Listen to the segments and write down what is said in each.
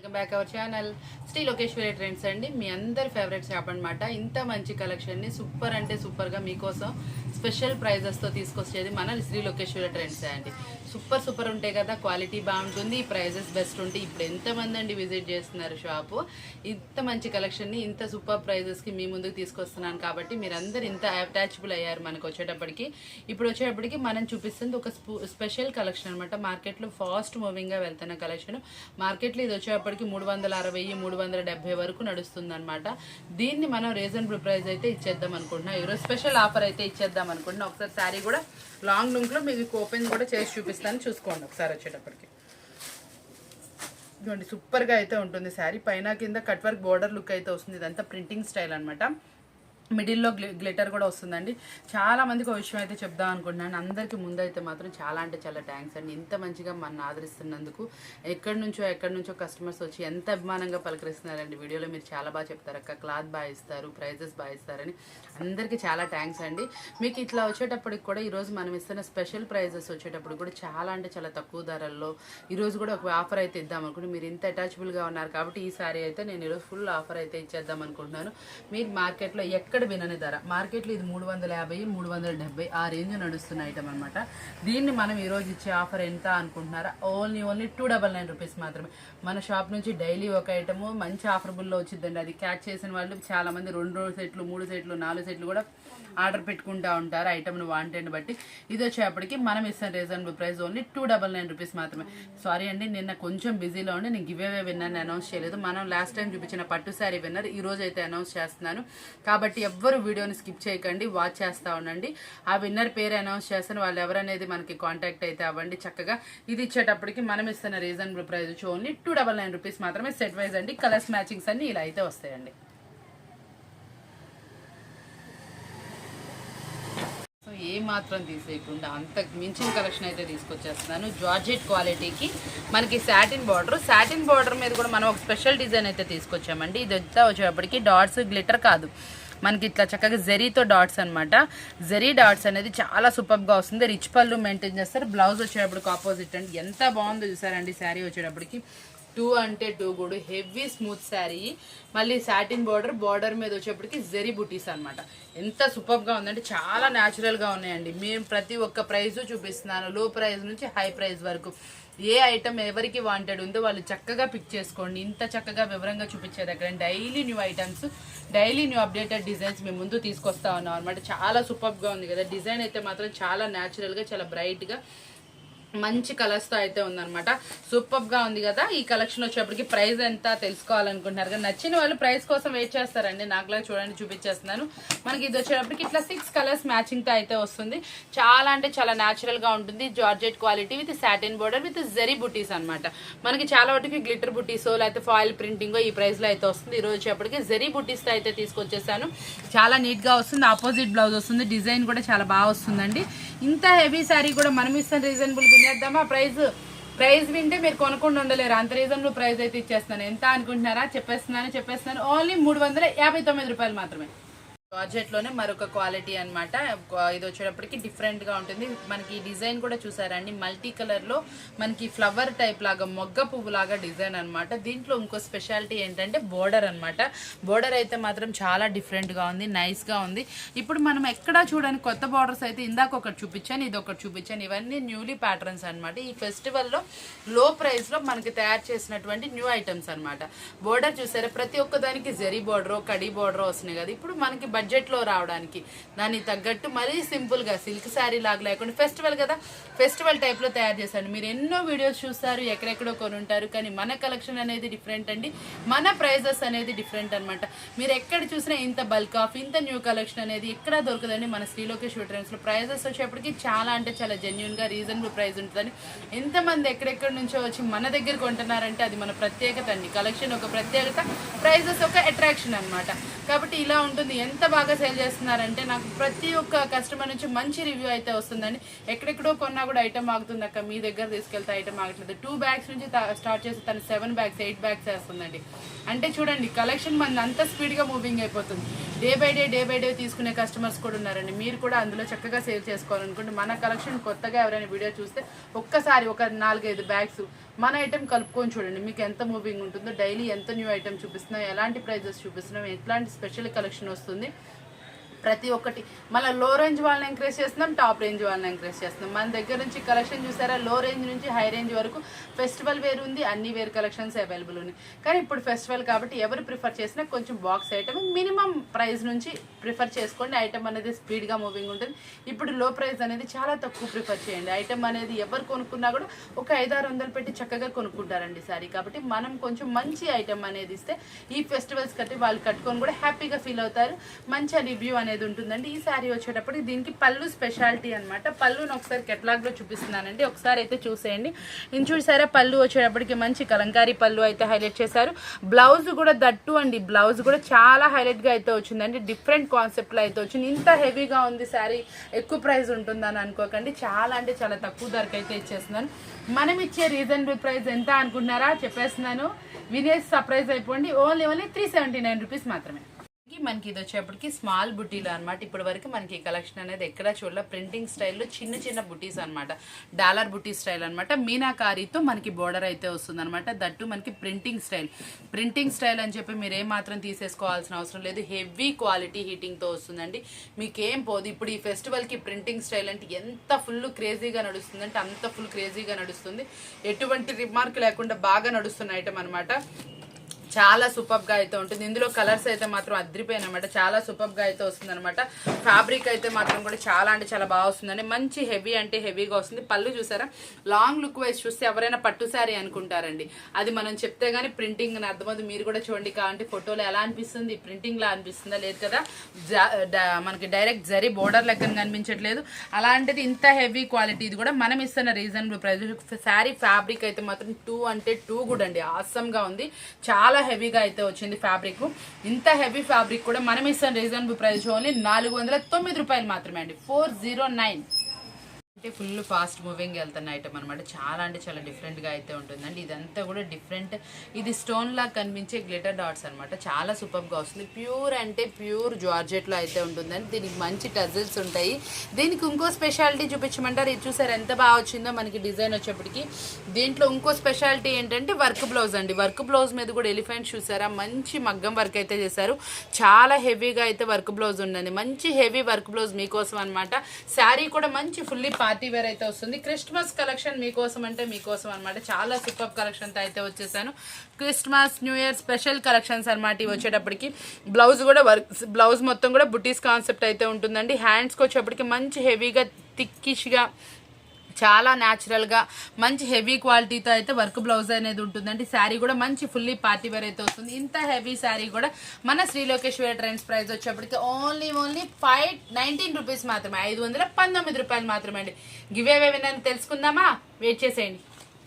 Welcome back our channel Shri Lokeshwari trends అండి. మీ అందరి ఫేవరెట్ షాప్ అనమాట. ఇంత మంచి కలెక్షన్ ని సూపర్ అంటే సూపర్ గా మీకోసం స్పెషల్ ప్రైజెస్ తో తీసుకొచ్చేది మన శ్రీ లోకేశ్వరి ట్రెండ్స్ అండి. సూపర్ ఉంటాయి కదా, క్వాలిటీ బాగుంటుంది, ప్రైజెస్ బెస్ట్ ఉంటాయి. ఇప్పుడు ఎంతమంది అండి విజిట్ చేస్తున్నారు షాపు. ఇంత మంచి కలెక్షన్ ని ఇంత సూపర్ ప్రైజెస్ కి మీ ముందుకు తీసుకొస్తున్నాను కాబట్టి మీరందరూ ఇంత అటాచబుల్ అయ్యారు మనకు వచ్చేటప్పటికి. ఇప్పుడు వచ్చేటప్పటికి మనం చూపిస్తుంది ఒక స్పెషల్ కలెక్షన్ అనమాట. మార్కెట్ లో ఫాస్ట్ మూవింగ్ గా వెళ్తున్న కలెక్షన్. మార్కెట్ లో ఇది వచ్చేటప్పటికి 360 370 వరకు నడుస్తుంది అనమాట. దీన్ని మనం రీజనబుల్ ప్రైస్ అయితే ఇచ్చేద్దాం అనుకుంటున్నాం. ఈరోజు స్పెషల్ ఆఫర్ అయితే ఇచ్చేద్దాం అనుకుంటున్నాం. ఒకసారి శారీ కూడా లాంగ్ లుక్ లో మీకు ఓపెన్ కూడా చేసి చూపిస్తాను, చూసుకోండి ఒకసారి. వచ్చేటప్పటికి చూడండి సూపర్ గా అయితే ఉంటుంది శారీ. పైన కింద కట్ వర్క్ బోర్డర్ లుక్ అయితే వస్తుంది. ఇదంతా ప్రింటింగ్ స్టైల్ అనమాట. మిడిల్లో గ్లిటర్ కూడా వస్తుందండి. చాలా మందికి ఒక విషయం అయితే చెప్దాం అనుకుంటున్నాను. అందరికీ ముందు అయితే మాత్రం చాలా అంటే చాలా థ్యాంక్స్ అండి. ఇంత మంచిగా మన ఆదరిస్తున్నందుకు. ఎక్కడి నుంచో కస్టమర్స్ వచ్చి ఎంత అభిమానంగా పలకరిస్తున్నారండి. వీడియోలో మీరు చాలా బాగా చెప్తారు అక్క, క్లాత్ బాగా ఇస్తారు, ప్రైజెస్ బాగా ఇస్తారని. అందరికీ చాలా థ్యాంక్స్ అండి. మీకు ఇట్లా వచ్చేటప్పటికి కూడా ఈరోజు మనం ఇస్తున్న స్పెషల్ ప్రైజెస్ వచ్చేటప్పుడు కూడా చాలా అంటే చాలా తక్కువ ధరల్లో ఈరోజు కూడా ఒక ఆఫర్ అయితే ఇద్దాం అనుకుంటున్నాను. మీరు ఇంత అటాచబుల్గా ఉన్నారు కాబట్టి ఈ సారీ అయితే నేను ఈరోజు ఫుల్ ఆఫర్ అయితే ఇచ్చేద్దాం అనుకుంటున్నాను. మీరు మార్కెట్లో ఎక్కడ వినని ధర, మార్కెట్లో ఇది 350 370 ఆ రేంజ్ నడుస్తున్న ఐటమ్ అనమాట. దీన్ని మనం ఈరోజు ఇచ్చే ఆఫర్ ఎంత అనుకుంటున్నారా? ఓన్లీ 299 రూపీస్ మాత్రమే. మన షాప్ నుంచి డైలీ ఒక ఐటమ్ మంచి ఆఫర్బుల్లో వచ్చిందండి. అది క్యాచ్ చేసిన వాళ్ళు చాలా మంది 2 సెట్లు 3 సెట్లు 4 సెట్లు కూడా ఆర్డర్ పెట్టుకుంటూ ఉంటారు ఐటమ్ను వాంటెడ్ బట్టి. ఇది వచ్చేప్పటికి మనం ఇస్తాం రీజనబుల్ ప్రైస్ ఓన్లీ 299 రూపీస్ మాత్రమే. సారీ అండి, నిన్న కొంచెం బిజీలో ఉండి నేను గివ్ అవే విన్నర్ని అనౌన్స్ చేయలేదు. మనం లాస్ట్ టైం చూపించిన పట్టు శారీ విన్నర్ ఈ రోజు అయితే అనౌన్స్ చేస్తున్నాను కాబట్టి ఎవ్వరు వీడియోని స్కిప్ చేయకండి, వాచ్ చేస్తూ ఉండండి. ఆ విన్నర్ పేరు అనౌన్స్ చేస్తాను. వాళ్ళు ఎవరనేది మనకి కాంటాక్ట్ అయితే అవ్వండి చక్కగా. ఇది ఇచ్చేటప్పటికి మనం ఇస్తున్న రీజనబుల్ ప్రైస్ వచ్చి ఓన్లీ 299 రూపీస్ మాత్రమే. సెట్ వైజ్ అండి. కలర్స్ మ్యాచింగ్స్ అన్ని ఇలా అయితే వస్తాయండి. ఏ మాత్రం తీసేయకుండా అంత మించిన కలెక్షన్ అయితే తీసుకొచ్చేస్తున్నాను. జార్జెట్ క్వాలిటీకి మనకి సాటిన్ బార్డర్ మీద కూడా మనం ఒక స్పెషల్ డిజైన్ అయితే తీసుకొచ్చామండి. ఇది వచ్చేటప్పటికి డాట్స్ గ్లిటర్ కాదు, మనకి ఇట్లా చక్కగా జరీతో డాట్స్ అనమాట. జరీ డాట్స్ అనేది చాలా సూపర్గా వస్తుంది. రిచ్ పళ్ళు మెయింటైన్ చేస్తారు. బ్లౌజ్ వచ్చేటప్పటికి ఆపోజిట్ అండి. ఎంత బాగుందో చూసారండి శారీ. వచ్చేటప్పటికి 2 అంటే 2 కూడా హెవీ స్మూత్ శారీ. మళ్ళీ సాటిన్ బార్డర్ మీద వచ్చేప్పటికి జరీ బుటీస్ అనమాట. ఎంత సూపర్గా ఉందంటే చాలా న్యాచురల్గా ఉన్నాయండి. మేము ప్రతి ఒక్క ప్రైజ్ చూపిస్తున్నాను, లో ప్రైస్ నుంచి హై ప్రైస్ వరకు. ఏ ఐటమ్ ఎవరికి వాంటెడ్ ఉందో వాళ్ళు చక్కగా పిక్ చేసుకోండి. ఇంత చక్కగా వివరంగా చూపించే దగ్గర daily new items, daily new updated designs మేము ముందు తీసుకొస్తా ఉన్నాం అనమాట. చాలా సూపర్గా ఉంది కదా. డిజైన్ అయితే మాత్రం చాలా న్యాచురల్గా చాలా బ్రైట్గా మంచి కలర్స్తో అయితే ఉందన్నమాట. సూపర్గా ఉంది కదా. ఈ కలెక్షన్ వచ్చేప్పటికి ప్రైస్ ఎంత తెలుసుకోవాలనుకుంటున్నారు కదా, నచ్చిన వాళ్ళు ప్రైస్ కోసం వెయిట్ చేస్తారండి. నాకులా చూడండి చూపించేస్తున్నాను. మనకి ఇది వచ్చేటప్పటికి ఇట్లా 6 కలర్స్ మ్యాచింగ్తో అయితే వస్తుంది. చాలా అంటే చాలా న్యాచురల్గా ఉంటుంది. Georgette quality with satin border with zari బుటీస్ అనమాట. మనకి చాలా వాటికి గ్లిటర్ బుటీసో లేకపోతే ఫాయిల్ ప్రింటింగో ఈ ప్రైస్లో అయితే వస్తుంది. ఈరోజు వచ్చేప్పటికి జరీ బుటీస్తో అయితే తీసుకొచ్చేసాను. చాలా నీట్గా వస్తుంది. ఆపోజిట్ బ్లౌజ్ వస్తుంది. డిజైన్ కూడా చాలా బాగా వస్తుందండి. ఇంత హెవీ శారీ కూడా మనం ఇస్తాం రీజనబుల్ వినేద్దామా? ప్రైస్ వింటే మీరు కొనుక్కుండా ఉండలేరు. అంత రీజనబుల్ ప్రైస్ అయితే ఇచ్చేస్తాను. ఎంత అనుకుంటున్నారా? చెప్పేస్తున్నాను. ఓన్లీ 359 రూపాయలు మాత్రమే. జార్జెట్లోనే మరొక క్వాలిటీ అనమాట. ఇది వచ్చేటప్పటికి డిఫరెంట్గా ఉంటుంది. మనకి డిజైన్ కూడా చూసారండి, మల్టీ కలర్లో మనకి ఫ్లవర్ టైప్ లాగా మొగ్గ పువ్వు లాగా డిజైన్ అనమాట. దీంట్లో ఇంకో స్పెషాలిటీ ఏంటంటే బోర్డర్ అనమాట. బోర్డర్ అయితే మాత్రం చాలా డిఫరెంట్గా ఉంది, నైస్గా ఉంది. ఇప్పుడు మనం ఎక్కడా చూడని కొత్త బోర్డర్స్ అయితే ఇందాక ఒకటి చూపించాను, ఇది ఒకటి చూపించాను. ఇవన్నీ న్యూలీ ప్యాటర్న్స్ అనమాట. ఈ ఫెస్టివల్లో లో ప్రైస్లో మనకి తయారు చేసినటువంటి న్యూ ఐటమ్స్ అనమాట. బోర్డర్ చూసారా, ప్రతి ఒక్క దానికి జరీ బోర్డర్ కడీ బోర్డర్ వస్తున్నాయి కదా. ఇప్పుడు మనకి బడ్జెట్లో రావడానికి దానికి తగ్గట్టు మరీ సింపుల్గా సిల్క్ శారీ లాగా లేకుండా ఫెస్టివల్ కదా, ఫెస్టివల్ టైప్లో తయారు చేశాను. మీరు ఎన్నో వీడియోస్ చూస్తారు, ఎక్కడెక్కడో కొనుంటారు, కానీ మన కలెక్షన్ అనేది డిఫరెంట్ అండి. మన ప్రైజెస్ అనేది డిఫరెంట్ అనమాట. మీరు ఎక్కడ చూసినా ఇంత బల్క్ ఆఫ్ ఇంత న్యూ కలెక్షన్ అనేది ఎక్కడా దొరకదండి. మన శ్రీ లోకేశ్వరి ట్రెండ్స్లో ప్రైజెస్ వచ్చేప్పటికి చాలా అంటే చాలా జెన్యున్గా రీజనబుల్ ప్రైస్ ఉంటుందని ఎంతమంది ఎక్కడెక్కడి నుంచో వచ్చి మన దగ్గర కొంటున్నారంటే అది మన ప్రత్యేకత అండి. కలెక్షన్ ఒక ప్రత్యేకత, ప్రైజెస్ ఒక అట్రాక్షన్ అనమాట. కాబట్టి ఇలా ఉంటుంది. ఎంత బాగా సేల్ చేస్తున్నారంటే నాకు ప్రతి ఒక్క కస్టమర్ నుంచి మంచి రివ్యూ అయితే వస్తుందండి. ఎక్కడెక్కడో కొన్నా కూడా ఐటమ్ ఆగుతుంది అక్క, మీ దగ్గర తీసుకెళ్తే ఐటమ్ ఆగట్లేదు. 2 బ్యాగ్స్ నుంచి స్టార్ట్ చేసి తను 7 బ్యాగ్స్ 8 బ్యాగ్స్ వేస్తుందండి. అంటే చూడండి కలెక్షన్ మన అంత స్పీడ్గా మూవింగ్ అయిపోతుంది. డే బై డే తీసుకునే కస్టమర్స్ కూడా ఉన్నారండి. మీరు కూడా అందులో చక్కగా సేల్ చేసుకోవాలనుకుంటే మన కలెక్షన్ కొత్తగా ఎవరైనా వీడియో చూస్తే ఒక్కసారి ఒక 4-5 బ్యాగ్స్ మన ఐటెం కలుపుకొని చూడండి మీకు ఎంత మూవింగ్ ఉంటుందో, డైలీ ఎంత న్యూ ఐటెం చూపిస్తున్నాం, ఎలాంటి ప్రైజెస్ చూపిస్తున్నాం, ఎట్లాంటి స్పెషల్ కలెక్షన్ వస్తుంది ప్రతి ఒక్కటి. మళ్ళీ లో రేంజ్ వాళ్ళని ఎంకరేజ్ చేస్తున్నాం, టాప్ రేంజ్ వాళ్ళని ఎంకరేజ్ చేస్తున్నాం. మన దగ్గర నుంచి కలెక్షన్ చూసారా, లో రేంజ్ నుంచి హై రేంజ్ వరకు ఫెస్టివల్ వేర్ ఉంది, అన్ని వేర్ కలెక్షన్స్ అవైలబుల్ ఉన్నాయి. కానీ ఇప్పుడు ఫెస్టివల్ కాబట్టి ఎవరు ప్రిఫర్ చేసినా కొంచెం బాక్స్ ఐటమ్ మినిమం ప్రైస్ నుంచి ప్రిఫర్ చేసుకోండి. ఐటమ్ అనేది స్పీడ్గా మూవింగ్ ఉంటుంది. ఇప్పుడు లో ప్రైస్ అనేది చాలా తక్కువ ప్రిఫర్ చేయండి. ఐటమ్ అనేది ఎవరు కొనుక్కున్నా కూడా ఒక 500-600 పెట్టి చక్కగా కొనుక్కుంటారండి సారీ. కాబట్టి మనం కొంచెం మంచి ఐటమ్ అనేది ఇస్తే ఈ ఫెస్టివల్స్ కట్టి వాళ్ళు కట్టుకొని కూడా హ్యాపీగా ఫీల్ అవుతారు. మంచి రివ్యూ అనేది ఉంటుందండి. ఈ శారీ వచ్చేటప్పుడు దీనికి పళ్ళు స్పెషాలిటీ అనమాట. పళ్ళుని ఒకసారి కెటలాగ్ లో చూపిస్తున్నానండి, ఒకసారి అయితే చూసేయండి. ఇది చూసారా, పళ్ళు వచ్చేటప్పటికి మంచి కలంకారీ పళ్ళు అయితే హైలైట్ చేశారు. బ్లౌజ్ కూడా దట్టు అండి, బ్లౌజ్ కూడా చాలా హైలైట్ గా అయితే వచ్చిందండి. డిఫరెంట్ కాన్సెప్ట్ లో అయితే వచ్చింది. ఇంత హెవీగా ఉంది శారీ, ఎక్కువ ప్రైస్ ఉంటుందని అనుకోకండి. చాలా అంటే చాలా తక్కువ ధరకు అయితే ఇచ్చేస్తున్నాను. మనం ఇచ్చే రీజనబుల్ ప్రైస్ ఎంత అనుకుంటున్నారా చెప్పేస్తున్నాను, వినేజ్ సర్ప్రైజ్ అయిపోండి. ఓన్లీ 379 రూపీస్ మాత్రమే. మనకి ఇది వచ్చేప్పటికి స్మాల్ బుటీలు అనమాట. ఇప్పటి వరకు మనకి ఈ కలెక్షన్ అనేది ఎక్కడా చూడాల. ప్రింటింగ్ స్టైల్లో చిన్న చిన్న బుటీస్ అనమాట, డాలర్ బుటీ స్టైల్ అనమాట. మీనాకారీతో మనకి బోర్డర్ అయితే వస్తుంది అనమాట. దట్టు మనకి ప్రింటింగ్ స్టైల్ అని చెప్పి మీరు ఏమాత్రం తీసేసుకోవాల్సిన అవసరం లేదు. హెవీ క్వాలిటీ హీటింగ్తో వస్తుందండి, మీకేం పోదు. ఇప్పుడు ఈ ఫెస్టివల్కి ప్రింటింగ్ స్టైల్ అంటే ఎంత ఫుల్ క్రేజీగా నడుస్తుంది అంటే అంత ఫుల్ క్రేజీగా నడుస్తుంది. ఎటువంటి రిమార్క్ లేకుండా బాగా నడుస్తున్న ఐటమ్ అనమాట. చాలా సూపర్గా అయితే ఉంటుంది. ఇందులో కలర్స్ అయితే మాత్రం అద్రిపోయిన అనమాట, చాలా సూపర్గా అయితే వస్తుంది అనమాట. ఫ్యాబ్రిక్ అయితే మాత్రం కూడా చాలా అంటే చాలా బాగా వస్తుందండి. మంచి హెవీ అంటే హెవీగా వస్తుంది. పళ్ళు చూసారా, లాంగ్ లుక్ వైజ్ చూస్తే ఎవరైనా పట్టు శారీ అనుకుంటారండి. అది మనం చెప్తే గానీ ప్రింటింగ్ అని అర్థమవుతుంది. మీరు కూడా చూడండి కావాలంటే ఫోటోలో ఎలా అనిపిస్తుంది, ప్రింటింగ్ లా అనిపిస్తుందా, లేదు కదా. మనకి డైరెక్ట్ జరీ బోర్డర్ లెక్కన కనిపించట్లేదు. అలాంటిది ఇంత హెవీ క్వాలిటీ. ఇది కూడా మనం ఇస్తున్న రీజనబుల్ ప్రైస్. శారీ ఫ్యాబ్రిక్ అయితే మాత్రం 2 అంటే 2 కూడా అండి, ఆసమ్గా ఉంది. చాలా హెవీగా అయితే వచ్చింది ఫ్యాబ్రిక్. ఇంత హెవీ ఫ్యాబ్రిక్ కూడా మనం ఇస్తాం రీజనబుల్ ప్రైస్ ఓన్లీ 409 రూపాయలు మాత్రమే అండి, 409. అంటే ఫుల్ ఫాస్ట్ మూవింగ్ వెళ్తున్న ఐటమ్ అనమాట. చాలా అంటే చాలా డిఫరెంట్గా అయితే ఉంటుందండి. ఇదంతా కూడా డిఫరెంట్, ఇది స్టోన్ లాగా కనిపించే గ్లిటర్ డాట్స్ అనమాట. చాలా సూపర్గా వస్తుంది. ప్యూర్ అంటే ప్యూర్ జార్జెట్లో అయితే ఉంటుందండి. దీనికి మంచి టజిల్స్ ఉంటాయి. దీనికి ఇంకో స్పెషాలిటీ చూపించమంటారు. ఇది చూసారు ఎంత బాగా వచ్చిందో మనకి డిజైన్ వచ్చేప్పటికి. దీంట్లో ఇంకో స్పెషాలిటీ ఏంటంటే వర్క్ బ్లౌజ్ అండి. వర్క్ బ్లౌజ్ మీద కూడా ఎలిఫెంట్ చూసారా, మంచి మగ్గం వర్క్ అయితే చేశారు. చాలా హెవీగా అయితే వర్క్ బ్లౌజ్ ఉందండి. మంచి హెవీ వర్క్ బ్లౌజ్ మీకోసం అనమాట. శారీ కూడా మంచి ఫుల్లీ పార్టీ వేర్ అయితే వస్తుంది. క్రిస్మస్ కలెక్షన్ మీకోసం అంటే మీకోసం అనమాట. చాలా సూపర్ కలెక్షన్ అయితే వచ్చేసాను. Christmas new year special collections అనమాట ఇవి వచ్చేటప్పటికి. బ్లౌజ్ కూడా బ్లౌజ్ మొత్తం కూడా బుటీస్ కాన్సెప్ట్ అయితే ఉంటుందండి. హ్యాండ్స్కి వచ్చేటప్పటికి మంచి హెవీగా థిక్కిష్గా చాలా న్యాచురల్గా మంచి హెవీ క్వాలిటీతో అయితే వర్క్ బ్లౌజ్ అనేది ఉంటుందండి. శారీ కూడా మంచి ఫుల్లీ పార్టీ వేర్ అయితే వస్తుంది. ఇంత హెవీ శారీ కూడా మన శ్రీలోకేశ్వరి ట్రెండ్స్ ప్రైస్ వచ్చేప్పటికి ఓన్లీ 519 రూపీస్ మాత్రమే, 519 రూపాయలు మాత్రమే అండి. గివ్ అవే విన్నర్ తెలుసుకుందామా, వెయిట్ చేసేయండి.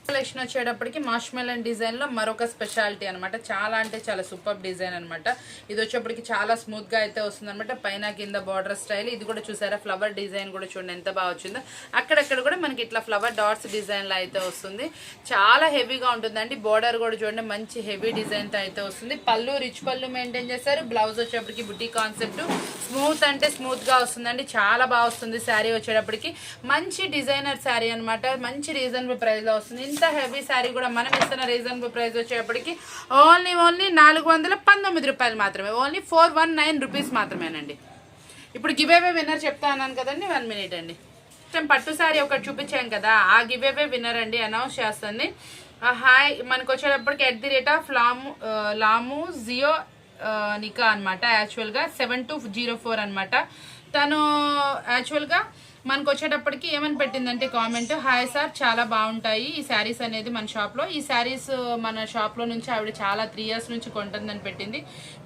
కలెక్షన్ వచ్చేటప్పటికి మాష్మెలన్ డిజైన్ లో మరొక స్పెషాలిటీ అనమాట. చాలా అంటే చాలా సూపర్ డిజైన్ అనమాట. ఇది వచ్చేప్పటికి చాలా స్మూత్ గా అయితే వస్తుంది అనమాట. పైన కింద బార్డర్ స్టైల్. ఇది కూడా చూసారా, ఫ్లవర్ డిజైన్ కూడా చూడండి ఎంత బాగా వచ్చిందో. అక్కడక్కడ కూడా మనకి ఇట్లా ఫ్లవర్ డాట్స్ డిజైన్ లో అయితే వస్తుంది. చాలా హెవీగా ఉంటుందండి. బార్డర్ కూడా చూడండి మంచి హెవీ డిజైన్ తో అయితే వస్తుంది. పళ్ళు రిచ్ పళ్ళు మెయింటైన్ చేశారు. బ్లౌజ్ వచ్చేప్పటికి బుటీ కాన్సెప్ట్. స్మూత్ అంటే స్మూత్ గా వస్తుందండి. చాలా బాగా వస్తుంది శారీ వచ్చేటప్పటికి. మంచి డిజైనర్ శారీ అనమాట. మంచి రీజనబుల్ ప్రైస్ లో వస్తుంది. ఇంత హెవీ శారీ కూడా మనం ఇస్తున్న రీజనబుల్ ప్రైస్ వచ్చేటప్పటికి ఓన్లీ 419 రూపాయలు మాత్రమే, ఓన్లీ 419 రూపీస్ మాత్రమేనండి. ఇప్పుడు గివ్ అవే విన్నర్ చెప్తా అన్నాను కదండి, 1 మినిట్ అండి. పట్టు శారీ ఒకటి చూపించాం కదా, ఆ గివ్ అవే విన్నర్ అండి అనౌన్స్ చేస్తుంది. హాయ్, మనకు వచ్చేటప్పటికి @లాము జియో నికా అనమాట. యాక్చువల్గా 7204 అనమాట. తను యాక్చువల్గా మనకు వచ్చేటప్పటికి ఏమని పెట్టిందంటే కామెంట్, హాయ్ సార్ చాలా బాగుంటాయి ఈ శారీస్ అనేది మన షాప్లో. ఈ శారీస్ మన షాప్లో నుంచి ఆవిడ చాలా 3 years నుంచి కొంటుందని పెట్టింది.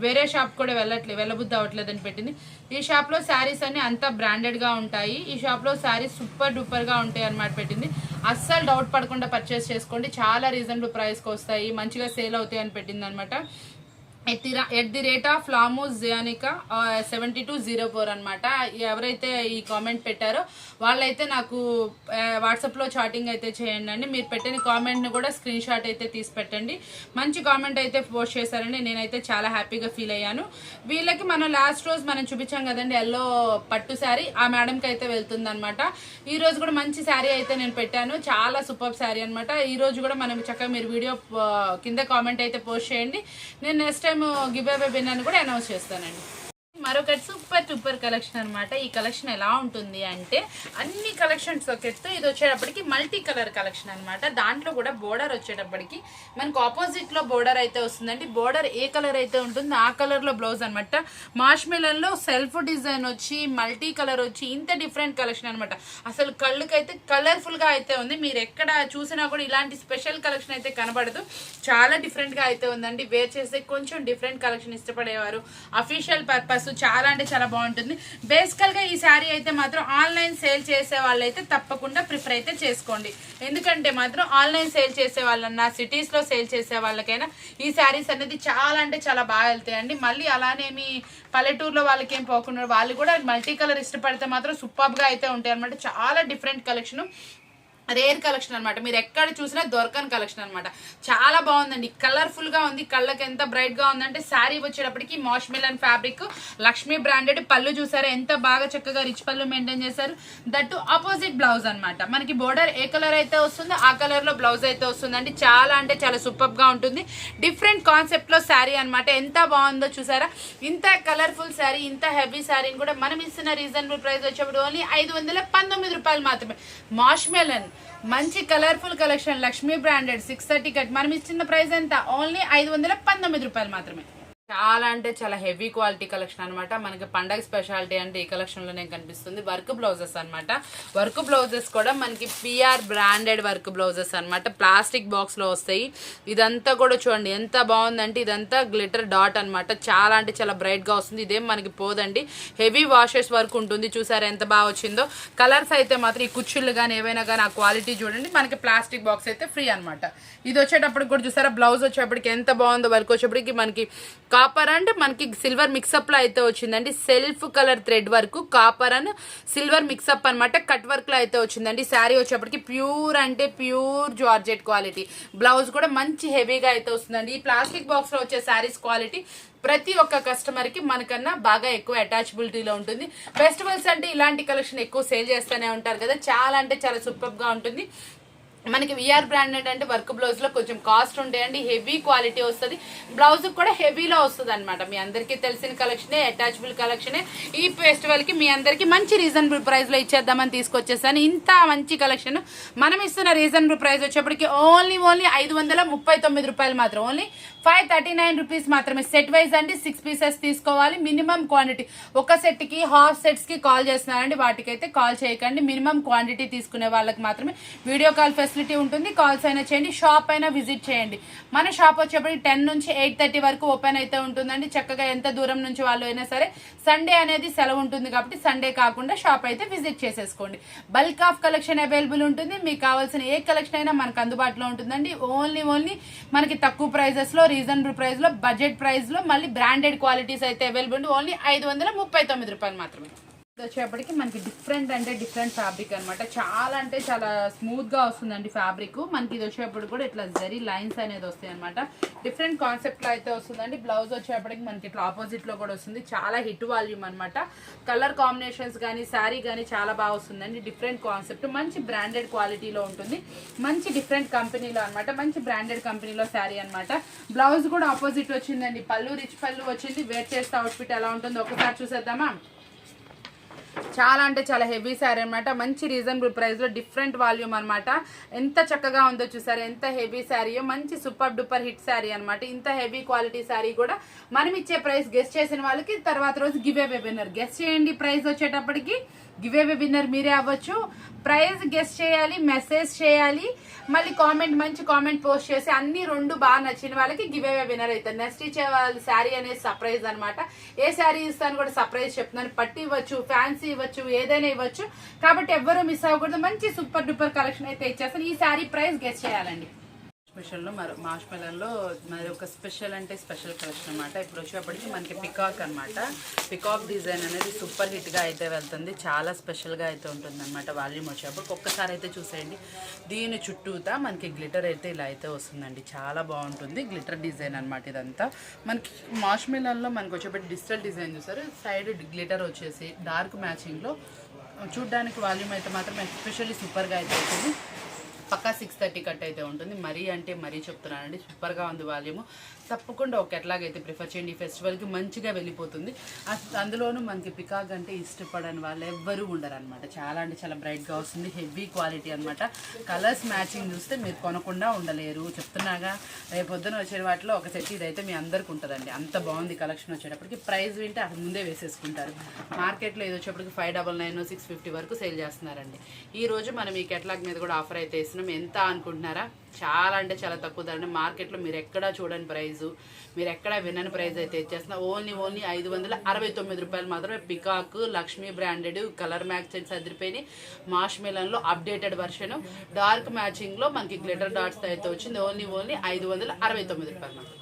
వేరే షాప్ కూడా వెళ్ళబుద్ధి అవ్వట్లేదని పెట్టింది. ఈ షాప్లో శారీస్ అన్ని అంతా బ్రాండెడ్గా ఉంటాయి. ఈ షాప్లో శారీస్ సూపర్ డూపర్గా ఉంటాయి అనమాట పెట్టింది. అస్సలు డౌట్ పడకుండా పర్చేస్ చేసుకోండి. చాలా రీజనబుల్ ప్రైస్కి వస్తాయి, మంచిగా సేల్ అవుతాయి అని పెట్టింది అనమాట. ఎట్ ది రేట్ ఆఫ్ లామోస్ జియానికా 7204 అనమాట. ఎవరైతే ఈ కామెంట్ పెట్టారో వాళ్ళైతే నాకు వాట్సాప్లో చాటింగ్ అయితే చేయండి అండి. మీరు పెట్టిన కామెంట్ని కూడా స్క్రీన్ షాట్ అయితే తీసి పెట్టండి. మంచి కామెంట్ అయితే పోస్ట్ చేశారండి, నేనైతే చాలా హ్యాపీగా ఫీల్ అయ్యాను. వీళ్ళకి మనం లాస్ట్ రోజు మనం చూపించాం కదండి ఎల్లో పట్టు శారీ, ఆ మేడంకి అయితే వెళ్తుంది అనమాట. ఈ రోజు కూడా మంచి శారీ అయితే నేను పెట్టాను, చాలా సూపర్ శారీ అనమాట. ఈ రోజు కూడా మనం చక్కగా మీరు వీడియో కింద కామెంట్ అయితే పోస్ట్ చేయండి. నేను next time give away winner కూడా అనౌన్స్ చేస్తానండి. మరొకటి సూపర్ టూపర్ కలెక్షన్ అనమాట. ఈ కలెక్షన్ ఎలా ఉంటుంది అంటే అన్ని కలెక్షన్స్ ఒకెత్తు, ఇది వచ్చేటప్పటికి మల్టీ కలర్ కలెక్షన్ అనమాట. దాంట్లో కూడా బోర్డర్ వచ్చేటప్పటికి మనకు ఆపోజిట్ లో బోర్డర్ అయితే వస్తుందండి. బోర్డర్ ఏ కలర్ అయితే ఉంటుందో ఆ కలర్ లో బ్లౌజ్ అనమాట. మార్ష్మెలన్ లో సెల్ఫ్ డిజైన్ వచ్చి మల్టీ కలర్ వచ్చి ఇంత డిఫరెంట్ కలెక్షన్ అనమాట. అసలు కళ్ళకైతే కలర్ఫుల్ గా అయితే ఉంది. మీరు ఎక్కడ చూసినా కూడా ఇలాంటి స్పెషల్ కలెక్షన్ అయితే కనబడదు, చాలా డిఫరెంట్ గా అయితే ఉందండి. వేర్ చేస్తే కొంచెం డిఫరెంట్ కలెక్షన్ ఇష్టపడేవారు, అఫీషియల్ పర్పస్ చాలా అంటే చాలా బాగుంటుంది. బేసికల్ గా ఈ శారీ అయితే మాత్రం ఆన్లైన్ సేల్ చేసే వాళ్ళైతే తప్పకుండా ప్రిఫర్ అయితే చేసుకోండి. ఎందుకంటే మాత్రం ఆన్లైన్ సేల్ చేసే వాళ్ళన్నా సిటీస్ లో సేల్ చేసే వాళ్ళకైనా ఈ శారీస్ అనేది చాలా అంటే చాలా బాగా వెళ్తాయండి. మళ్ళీ అలానేమి పల్లెటూరులో వాళ్ళకి ఏం పోకుండా వాళ్ళు కూడా మల్టీ కలర్ ఇష్టపడితే మాత్రం సూపర్ గా అయితే ఉంటాయి అనమాట. చాలా డిఫరెంట్ కలెక్షన్, రేర్ కలెక్షన్ అనమాట. మీరు ఎక్కడ చూసినా దొరకని కలెక్షన్ అనమాట. చాలా బాగుందండి, కలర్ఫుల్ గా ఉంది. కళ్ళకి ఎంత బ్రైట్ గా ఉందంటే శారీ వచ్చేటప్పటికి మార్ష్మెలన్ ఫ్యాబ్రిక్, లక్ష్మీ బ్రాండెడ్. పళ్ళు చూసారా ఎంత బాగా చక్కగా రిచ్ పళ్ళు మెయింటైన్ చేశారు. దట్టు ఆపోజిట్ బ్లౌజ్ అనమాట. మనకి బోర్డర్ ఏ కలర్ అయితే వస్తుందో ఆ కలర్ లో బ్లౌజ్ అయితే వస్తుందండి. చాలా అంటే చాలా సూపర్ గా ఉంటుంది. డిఫరెంట్ కాన్సెప్ట్ లో శారీ అనమాట. ఎంత బాగుందో చూసారా. ఇంత కలర్ఫుల్ శారీ, ఇంత హెవీ శారీని కూడా మనం ఇస్తున్న రీజనబుల్ ప్రైస్ వచ్చేప్పుడు ఓన్లీ 519 రూపాయలు మాత్రమే. మార్ష్మెలన్ మంచి colourful collection, Lakshmi branded 630 cut. మనం ఇచ్చిన ప్రైస్ ఎంత? ఓన్లీ 519 రూపాయలు మాత్రమే. చాలా అంటే చాలా హెవీ క్వాలిటీ కలెక్షన్ అనమాట. మనకి పండగ స్పెషాలిటీ అంటే ఈ కలెక్షన్ లోనే కనిపిస్తుంది. వర్క్ బ్లౌజెస్ అనమాట. వర్క్ బ్లౌజెస్ కూడా మనకి పిఆర్ బ్రాండెడ్ వర్క్ బ్లౌజెస్ అనమాట. ప్లాస్టిక్ బాక్స్ లో వస్తాయి. ఇదంతా కూడా చూడండి ఎంత బాగుందంటే ఇదంతా గ్లిటర్ డాట్ అనమాట. చాలా అంటే చాలా బ్రైట్ గా వస్తుంది. ఇదేం మనకి పోదండి, హెవీ వాషెస్ వర్క్ ఉంటుంది. చూసారా ఎంత బాగా వచ్చిందో. కలర్స్ అయితే మాత్రం ఈ కుచ్చుళ్ళు కానీ ఏవైనా కానీ ఆ క్వాలిటీ చూడండి. మనకి ప్లాస్టిక్ బాక్స్ అయితే ఫ్రీ అనమాట. ఇది వచ్చేటప్పటికి కూడా చూసారా బ్లౌజ్ వచ్చేటప్పటికి ఎంత బాగుందో. వర్క్ వచ్చేప్పటికి మనకి కాపర్ అండ్ మనకి సిల్వర్ మిక్సప్ లో అయితే వచ్చిందండి. Self colour thread work, copper and silver mixup అనమాట. కట్ వర్క్ లో అయితే వచ్చిందండి. శారీ వచ్చేప్పటికి ప్యూర్ అంటే ప్యూర్ జార్జెట్ క్వాలిటీ. బ్లౌజ్ కూడా మంచి హెవీగా అయితే వస్తుందండి. ఈ ప్లాస్టిక్ బాక్స్ లో వచ్చే శారీస్ క్వాలిటీ ప్రతి ఒక్క కస్టమర్ కి మనకన్నా బాగా ఎక్కువ అటాచబిలిటీలో ఉంటుంది. ఫెస్టివల్స్ అంటే ఇలాంటి కలెక్షన్ ఎక్కువ సేల్ చేస్తూనే ఉంటారు కదా. చాలా అంటే చాలా సూపర్ గా ఉంటుంది. మనకి విఆర్ బ్రాండెడ్ అంటే వర్క్ బ్లౌజ్ లో కొంచెం కాస్ట్ ఉంటాయండి. హెవీ క్వాలిటీ వస్తుంది. బ్లౌజ్ కూడా హెవీలో వస్తుంది అనమాట. మీ అందరికీ తెలిసిన కలెక్షనే, అటాచబుల్ కలెక్షనే. ఈ ఫెస్టివల్ కి మీ అందరికి మంచి రీజనబుల్ ప్రైస్ లో ఇచ్చేద్దామని తీసుకొచ్చేసాను. ఇంత మంచి కలెక్షన్ మనం ఇస్తున్న రీజనబుల్ ప్రైస్ వచ్చేప్పటికి ఓన్లీ 539 రూపాయలు మాత్రం. ఓన్లీ 539 రూపీస్ మాత్రమే. సెట్ వైజ్ అండి 6 పీసెస్ తీసుకోవాలి. Minimum quantity. ఒక సెట్ కి హాఫ్ సెట్స్ కి కాల్ చేస్తున్నారండి, వాటికైతే కాల్ చేయకండి. మినిమం క్వాంటిటీ తీసుకునే వాళ్ళకి మాత్రమే వీడియో కాల్ ఫెసిలిటీ ఉంటుంది. కాల్స్ అయినా చేయండి, షాప్ అయినా విజిట్ చేయండి. మన షాప్ వచ్చేప్పటికి 10 నుంచి 8:30 వరకు ఓపెన్ అయితే ఉంటుందండి. చక్కగా ఎంత దూరం నుంచి వాళ్ళు అయినా సరే. సండే అనేది సెలవు ఉంటుంది కాబట్టి సండే కాకుండా షాప్ అయితే విజిట్ చేసేసుకోండి. బల్క్ ఆఫ్ కలెక్షన్ అవైలబుల్ ఉంటుంది. మీకు కావాల్సిన ఏ కలెక్షన్ అయినా మనకు అందుబాటులో ఉంటుందండి. ఓన్లీ మనకి తక్కువ ప్రైజెస్ లో, రీజనబుల్ ప్రైస్ లో, బడ్జెట్ ప్రైస్ లో, మళ్ళీ బ్రాండెడ్ క్వాలిటీస్ అయితే అవైలబుల్ ఉంది. ఓన్లీ 539 రూపాయలు మాత్రమే. వచ్చేప్పటికి మనకి డిఫరెంట్ అంటే డిఫరెంట్ ఫ్యాబ్రిక్ అనమాట. చాలా అంటే చాలా స్మూత్ గా వస్తుందండి ఫ్యాబ్రిక్. మనకి ఇది వచ్చేప్పటికి కూడా ఇట్లా జరీ లైన్స్ అనేది వస్తాయి అనమాట. డిఫరెంట్ కాన్సెప్ట్ లో అయితే వస్తుందండి. బ్లౌజ్ వచ్చేప్పటికి మనకి ఇట్లా ఆపోజిట్ లో కూడా వస్తుంది. చాలా హిట్ వాల్యూమ్ అనమాట. కలర్ కాంబినేషన్స్ కానీ శారీ కానీ చాలా బాగా వస్తుందండి. డిఫరెంట్ కాన్సెప్ట్, మంచి బ్రాండెడ్ క్వాలిటీలో ఉంటుంది. మంచి డిఫరెంట్ కంపెనీలో అనమాట. మంచి బ్రాండెడ్ కంపెనీలో శారీ అనమాట. బ్లౌజ్ కూడా ఆపోజిట్ వచ్చిందండి. పళ్ళు రిచ్ పళ్ళు వచ్చింది. వేర్ చేస్తే అవుట్ఫిట్ ఎలా ఉంటుందో ఒకసారి చూసేద్దామా. చాలా అంటే చాలా హెవీ శారీ అనమాట. మంచి రీజనబుల్ ప్రైస్ లో డిఫరెంట్ వాల్యూమ్ అనమాట. ఎంత చక్కగా ఉందో చూసారు. ఎంత హెవీ శారీయో. మంచి సూపర్ డూపర్ హిట్ శారీ అనమాట. ఇంత హెవీ క్వాలిటీ శారీ కూడా మనం ఇచ్చే ప్రైస్ గెస్ట్ చేసిన వాళ్ళకి తర్వాత రోజు గివ్ అవే విన్నర్. గెస్ట్ చేయండి. ప్రైస్ వచ్చేటప్పటికి గివ్ అవే విన్నర్ మీరే అవ్వచ్చు. ప్రైస్ గెస్ట్ చేయాలి, మెసేజ్ చేయాలి, మళ్ళీ కామెంట్ మంచి కామెంట్ పోస్ట్ చేసి అన్ని 2 బాగా నచ్చిన వాళ్ళకి గివ్ అవే విన్నర్ అవుతారు. నెక్స్ట్ ఇచ్చే వాళ్ళ శారీ అనేది సర్ప్రైజ్ అనమాట. ఏ శారీ ఇస్తాను కూడా సర్ప్రైజ్ చెప్తున్నాను. పట్టి ఇవ్వచ్చు, ఫ్యాన్సీ ఇవ్వచ్చు, ఏదైనా ఇవ్వచ్చు. కాబట్టి ఎవ్వరూ మిస్ అవ్వకూడదు. మంచి సూపర్ డూపర్ కలెక్షన్ అయితే ఇచ్చేస్తాను. ఈ శారీ ప్రైస్ గెస్ట్ చేయాలండి. స్పెషల్లో మార్ష్ మెలన్లో మరి ఒక స్పెషల్ అంటే స్పెషల్ కలెక్షన్ అనమాట. ఇప్పుడు వచ్చేప్పటికి మనకి పికాక్ అనమాట. పికాక్ డిజైన్ అనేది సూపర్ హిట్గా అయితే వెళ్తుంది, చాలా స్పెషల్గా అయితే ఉంటుంది అనమాట. వాల్యూమ్ వచ్చేప్పటికి ఒక్కసారి అయితే చూసేయండి. దీని చుట్టూతా మనకి గ్లిటర్ అయితే ఇలా అయితే వస్తుందండి, చాలా బాగుంటుంది. గ్లిటర్ డిజైన్ అనమాట ఇదంతా. మనకి మార్ష్ మెలన్లో మనకి వచ్చేప్పటికి డిజిటల్ డిజైన్ చూసారు, సైడ్ గ్లిటర్ వచ్చేసి డార్క్ మ్యాచింగ్లో చూడ్డానికి వాల్యూమ్ అయితే మాత్రం ఎస్పెషల్లీ సూపర్గా అయితే అవుతుంది. పక్కా 630 కట్ అయితే ఉంటుంది. మరీ అంటే మరీ చెప్తున్నానండి, సూపర్గా ఉంది వాల్యూము. తప్పకుండా ఒక ఎట్లాగైతే ప్రిఫర్ చేయండి. ఈ ఫెస్టివల్కి మంచిగా వెళ్ళిపోతుంది. అందులోనూ మనకి పికాక్ అంటే ఇష్టపడని వాళ్ళు ఎవ్వరూ ఉండరు అనమాట. చాలా అంటే చాలా బ్రైట్గా వస్తుంది, హెవీ క్వాలిటీ అనమాట. కలర్స్ మ్యాచింగ్ చూస్తే మీరు కొనకుండా ఉండలేరు చెప్తున్నాగా. రేపు పొద్దున వచ్చే వాటిలో ఒక సెట్ ఇదైతే మీ అందరికి ఉంటుందండి, అంత బాగుంది కలెక్షన్. వచ్చేటప్పటికి ప్రైస్ వింటే అసలు ముందే వేసేసుకుంటారు. మార్కెట్లో ఇది వచ్చేప్పటికి 599 650 వరకు సేల్ చేస్తున్నారండి. ఈ రోజు మనం ఈ కెటలాగ్ మీద కూడా ఆఫర్ అయితే ఇస్తున్నాం. ఎంత అనుకుంటున్నారా? చాలా అంటే చాలా తక్కువ ధర. మార్కెట్లో మీరు ఎక్కడా చూడని ప్రైజు, మీరు ఎక్కడా వినని ప్రైజ్ అయితే ఇచ్చేస్తున్నా. ఓన్లీ 569 రూపాయలు మాత్రమే. Peacock Lakshmi branded colour matchings అదిరిపోయి మార్ష్ మెలన్లో అప్డేటెడ్ వర్షన్ డార్క్ మ్యాచింగ్లో మనకి గ్లిటర్ డాట్స్ అయితే వచ్చింది. ఓన్లీ 569 రూపాయలు మాత్రం.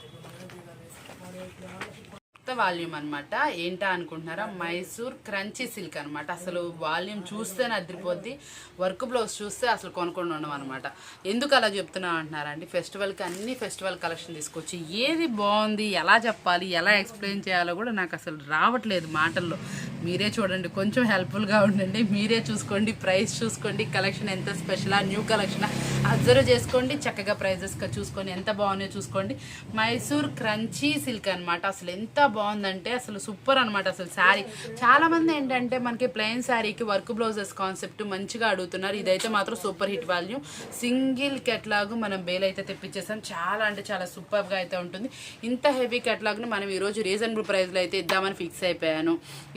వాల్యూమ్ అనమాట. ఏంటా అనుకుంటున్నారా? మైసూర్ క్రంచీ సిల్క్ అనమాట. అసలు వాల్యూమ్ చూస్తేనే అదిరిపోద్ది, వర్క్ బ్లౌజ్ చూస్తే అసలు కొనుక్కొని ఉండడం అనమాట. ఎందుకు అలా చెప్తున్నా అంటున్నారా అండి? ఫెస్టివల్కి అన్ని ఫెస్టివల్ కలెక్షన్ తీసుకొచ్చి ఏది బాగుంది, ఎలా చెప్పాలి, ఎలా ఎక్స్ప్లెయిన్ చేయాలో కూడా నాకు అసలు రావట్లేదు మాటల్లో. మీరే చూడండి, కొంచెం హెల్ప్ఫుల్గా ఉండండి, మీరే చూసుకోండి, ప్రైస్ చూసుకోండి, కలెక్షన్ ఎంత స్పెషలా, న్యూ కలెక్షన్ అబ్జర్వ్ చేసుకోండి, చక్కగా ప్రైజెస్ చూసుకొని ఎంత బాగున్నాయో చూసుకోండి. మైసూర్ క్రంచీ సిల్క్ అనమాట. అసలు ఎంత బాగుందంటే అసలు సూపర్ అనమాట. అసలు శారీ చాలా మంది ఏంటంటే మనకి ప్లెయిన్ శారీకి వర్క్ బ్లౌజెస్ కాన్సెప్ట్ మంచిగా అడుగుతున్నారు. ఇదైతే మాత్రం super hit volume. Single catalogue మనం బేల్ అయితే తెప్పించేసాం. చాలా అంటే చాలా సూపర్గా అయితే ఉంటుంది. ఇంత హెవీ కెట్లాగ్ని మనం ఈరోజు రీజనబుల్ ప్రైస్లో అయితే ఇద్దామని ఫిక్స్ అయిపోయాను.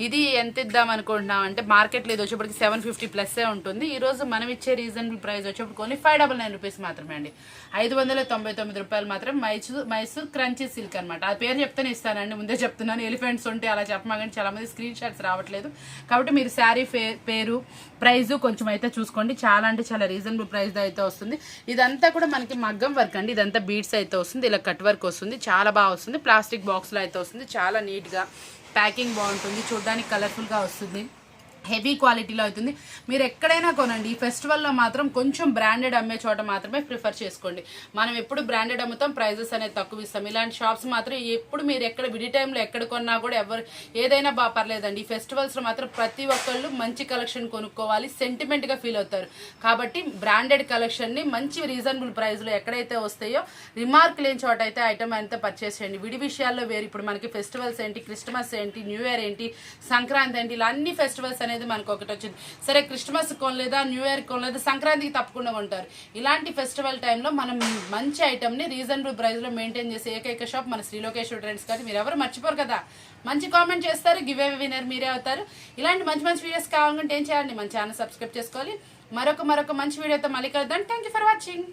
ఇది ఎంత ఇద్దాం అనుకుంటున్నాం అంటే మార్కెట్లో ఇది వచ్చేప్పటికి 750 ప్లస్సే ఉంటుంది. ఈరోజు మనం ఇచ్చే రీజనబుల్ ప్రైస్ వచ్చేప్పటికి ఓన్లీ 599 రూపీస్ మాత్రమే అండి. 599 రూపాయలు మాత్రం మైసూర్ క్రంచీ సిల్క్ అనమాట. ఆ పేరు చెప్తేనే ఇస్తానండి, ముందే చెప్తున్నాను. ఎలిఫెంట్స్ ఉంటే అలా చెప్పమాగండి, చాలా మంది స్క్రీన్ షాట్స్ రావట్లేదు. కాబట్టి మీరు శారీ పేరు ప్రైజు కొంచెం అయితే చూసుకోండి. చాలా అంటే చాలా రీజనబుల్ ప్రైస్ అయితే వస్తుంది. ఇదంతా కూడా మనకి మగ్గం వర్క్ అండి. ఇదంతా బీడ్స్ అయితే వస్తుంది, ఇలా కట్ వర్క్ వస్తుంది, చాలా బాగా వస్తుంది. ప్లాస్టిక్ బాక్స్లో అయితే వస్తుంది, చాలా నీట్గా ప్యాకింగ్ బాగుంటుంది, చూడడానికి కలర్ఫుల్గా వస్తుంది, హెవీ క్వాలిటీలో అవుతుంది. మీరు ఎక్కడైనా కొనండి, ఈ ఫెస్టివల్లో మాత్రం కొంచెం బ్రాండెడ్ అమ్మే చోట మాత్రమే ప్రిఫర్ చేసుకోండి. మనం ఎప్పుడు బ్రాండెడ్ అమ్ముతాం, ప్రైజెస్ అనేది తక్కువ ఇస్తాం. ఇలాంటి షాప్స్ మాత్రం ఎప్పుడు మీరు ఎక్కడ విడి టైంలో ఎక్కడ కొన్నా కూడా ఎవరు ఏదైనా బాగా పర్లేదండి. ఈ ఫెస్టివల్స్లో మాత్రం ప్రతి ఒక్కళ్ళు మంచి కలెక్షన్ కొనుక్కోవాలి, సెంటిమెంట్గా ఫీల్ అవుతారు. కాబట్టి బ్రాండెడ్ కలెక్షన్ని మంచి రీజనబుల్ ప్రైస్లో ఎక్కడైతే వస్తాయో రిమార్క్ లేని చోట అయితే ఐటమ్ అంతా పర్చేస్ చేయండి. విడి విషయాల్లో వేరు. ఇప్పుడు మనకి ఫెస్టివల్స్ ఏంటి, క్రిస్మస్ ఏంటి, న్యూ ఇయర్ ఏంటి, సంక్రాంతి ఏంటి, ఇలా అన్ని ఫెస్టివల్స్ అనేది మనకు ఒకటి వచ్చింది. సరే క్రిస్మస్ కొనలేదా, న్యూ ఇయర్ కొనలేదా, సంక్రాంతికి తప్పకుండా కొంటారు. ఇలాంటి ఫెస్టివల్ టైంలో మనం మంచి ఐటమ్ని రీజనబుల్ ప్రైస్లో మెయింటైన్ చేసే ఏకైక షాప్ మన శ్రీలోకేశ్వర ట్రెండ్స్. కానీ మీరు ఎవరు మర్చిపోరు కదా, మంచి కామెంట్ చేస్తారు, గివ్ అవే విన్నర్ మీరే అవుతారు. ఇలాంటి మంచి మంచి వీడియోస్ కావాలంటే ఏం చేయాలి, మన ఛానల్ సబ్స్క్రైబ్ చేసుకోవాలి. మరొక మంచి వీడియోతో మళ్ళీ కలుద్దాం. Thank you for watching.